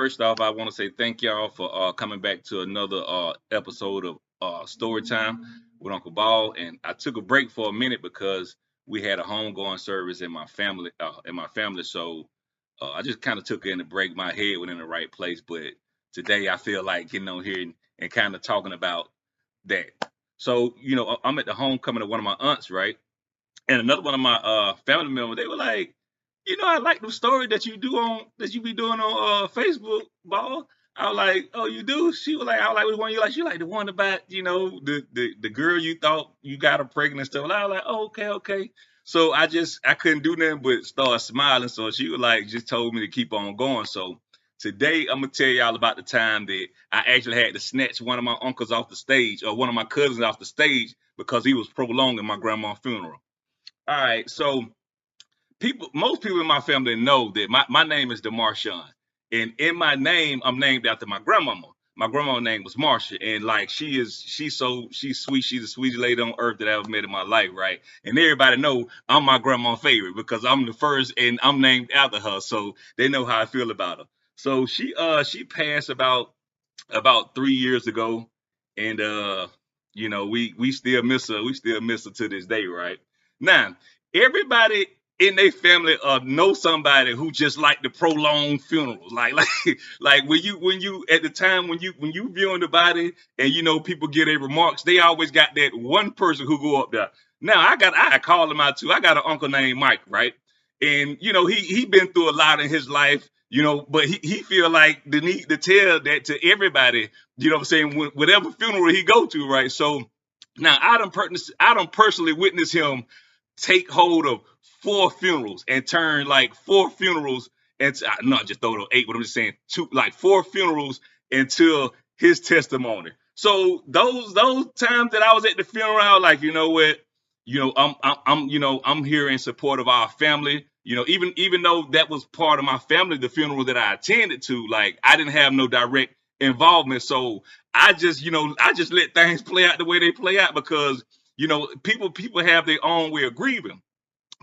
First off, I want to say thank y'all for coming back to another episode of Storytime with Uncle Ball. And I took a break for a minute because we had a homegoing service in my family. So I just kind of took it in a break. My head went in the right place, but today I feel like getting on here and kind of talking about that. So I'm at the homecoming of one of my aunts, right? And another one of my family members, they were like, I like the story that you be doing on Facebook, ball. I was like, oh, you do? She was like, I was like, which one you like? She like the one about, the girl you thought you got her pregnant and stuff. And I was like, oh, okay, okay. So I couldn't do nothing but start smiling. So she was like, just told me to keep on going. So today I'm gonna tell y'all about the time that I actually had to snatch one of my uncles off the stage or one of my cousins off the stage because he was prolonging my grandma's funeral. All right, so most people in my family know that my name is DeMarshawn. And in my name, I'm named after my grandmama. My grandmama's name was Marsha. And like she's sweet. She's the sweetest lady on earth that I ever met in my life, right? And everybody know I'm my grandma's favorite because I'm the first and I'm named after her. So they know how I feel about her. So she passed about 3 years ago. And we still miss her. We still miss her to this day, right? Now, everybody in their family know somebody who just like the prolonged funerals. Like when you at the time when you viewing the body and people get their remarks, they always got that one person who go up there. Now I call him out too. I got an uncle named Mike, right? And he been through a lot in his life, but he feel like the need to tell that to everybody, what I'm saying, whatever funeral he go to, right? So now I don't personally witness him take hold of four funerals and turn like four funerals into not just throw it on eight, but I'm just saying two, like four funerals until his testimony. So those times that I was at the funeral, I was like, you know what, I'm here in support of our family. Even though that was part of my family, the funeral that I attended to, like I didn't have no direct involvement. So I just let things play out the way they play out because people have their own way of grieving.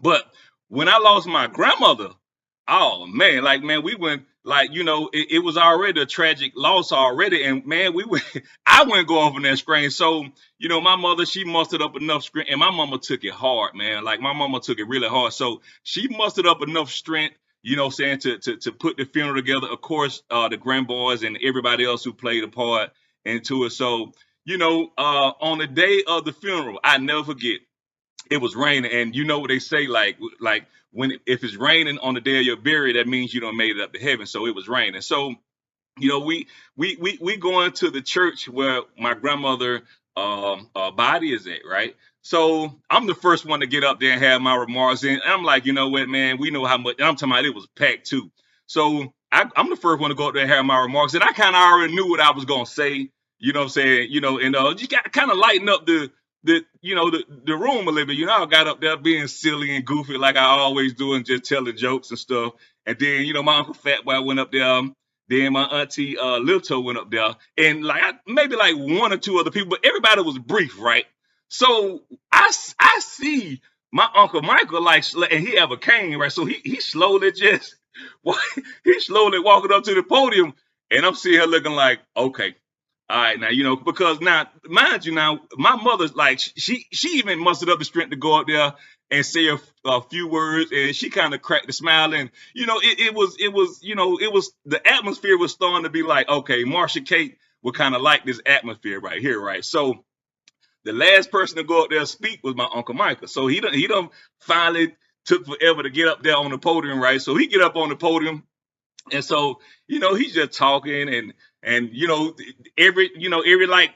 But when I lost my grandmother, oh man, like man, we went like it was already a tragic loss already, and man, we went. I wouldn't go off on that screen. So my mother, she mustered up enough strength, and my mama took it hard, man. Like my mama took it really hard. So she mustered up enough strength, saying to put the funeral together. Of course, the grandboys and everybody else who played a part into it. So on the day of the funeral, I never forget it was raining, and you know what they say, like when if it's raining on the day of your burial, that means you don't made it up to heaven. So it was raining. So we going to the church where my grandmother body is at, right? So I'm the first one to get up there and have my remarks in. And I'm like, you know what, man, we know how much. And I'm talking about it was packed too. So I'm the first one to go up there and have my remarks, and I kind of already knew what I was gonna say. You know what I'm saying? And you got to kind of lighten up the room a little bit. I got up there being silly and goofy like I always do and just telling jokes and stuff. And then my uncle Fat Boy went up there. Then my auntie Lil went up there, and like maybe like one or two other people, but everybody was brief, right? So I see my uncle Michael and he have a cane, right? So he slowly just he slowly walking up to the podium, and I'm seeing her looking like, okay, all right, now because now, mind you, now my mother's like she even mustered up the strength to go up there and say a few words, and she kind of cracked a smile, and it was the atmosphere was starting to be like, okay, Marsha Kate would kind of like this atmosphere right here, right? So the last person to go up there and speak was my uncle Michael. So he done finally took forever to get up there on the podium, right? So he get up on the podium, and so he's just talking and every like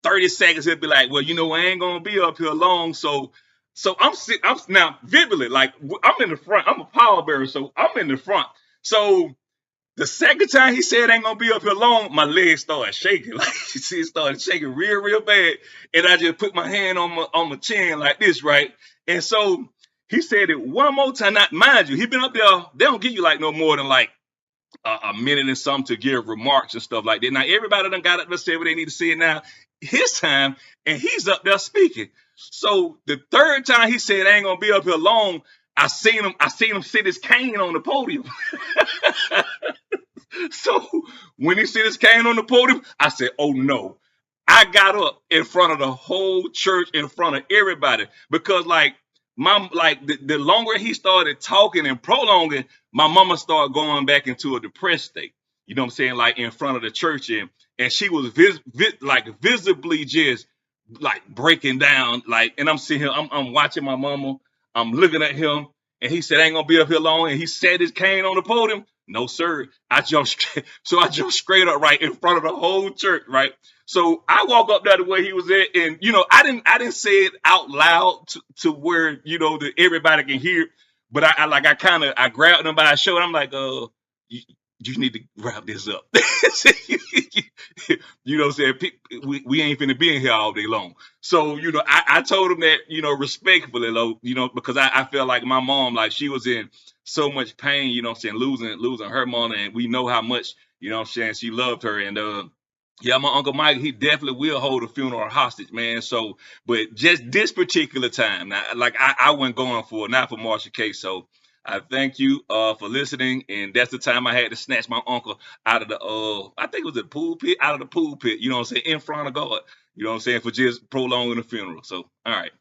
30 seconds he'll be like, well, I ain't gonna be up here long. So I'm now vividly like I'm in the front. I'm a power bearer, so I'm in the front. So the second time he said ain't gonna be up here long, my legs started shaking. Like it started shaking real bad. And I just put my hand on my chin like this, right? And so he said it one more time. Not mind you, he been up there, they don't give you like no more than like a minute and something to give remarks and stuff like that. Now everybody done got up there say what they need to say now. His time, and he's up there speaking. So the third time he said I ain't gonna be up here long, I seen him sit his cane on the podium. So when he said his cane on the podium, I said, "Oh no." I got up in front of the whole church, in front of everybody, because the longer he started talking and prolonging, my mama started going back into a depressed state. You know what I'm saying? Like in front of the church, and she was visibly just like breaking down. Like, and I'm sitting here, I'm watching my mama, I'm looking at him, and he said, "I ain't gonna be up here long." And he set his cane on the podium. No, sir. So I jumped straight up right in front of the whole church, right? So I walk up there the way he was at, and I didn't say it out loud to where everybody can hear, but I kind of I grabbed him by the shoulder. I'm like, you, you need to wrap this up. You know what I'm saying? We ain't finna be in here all day long. So, I told him that, respectfully, though, because I felt like my mom, like she was in so much pain, what I'm saying, losing her mother, and we know how much, what I'm saying, she loved her. And yeah, my Uncle Mike, he definitely will hold a funeral hostage, man. So, but just this particular time, now, like I wasn't going for it, not for Marshall Case. So I thank you for listening. And that's the time I had to snatch my uncle out of the I think it was the pool pit, out of the pool pit, you know what I'm saying, in front of God, you know what I'm saying, for just prolonging the funeral. So, all right.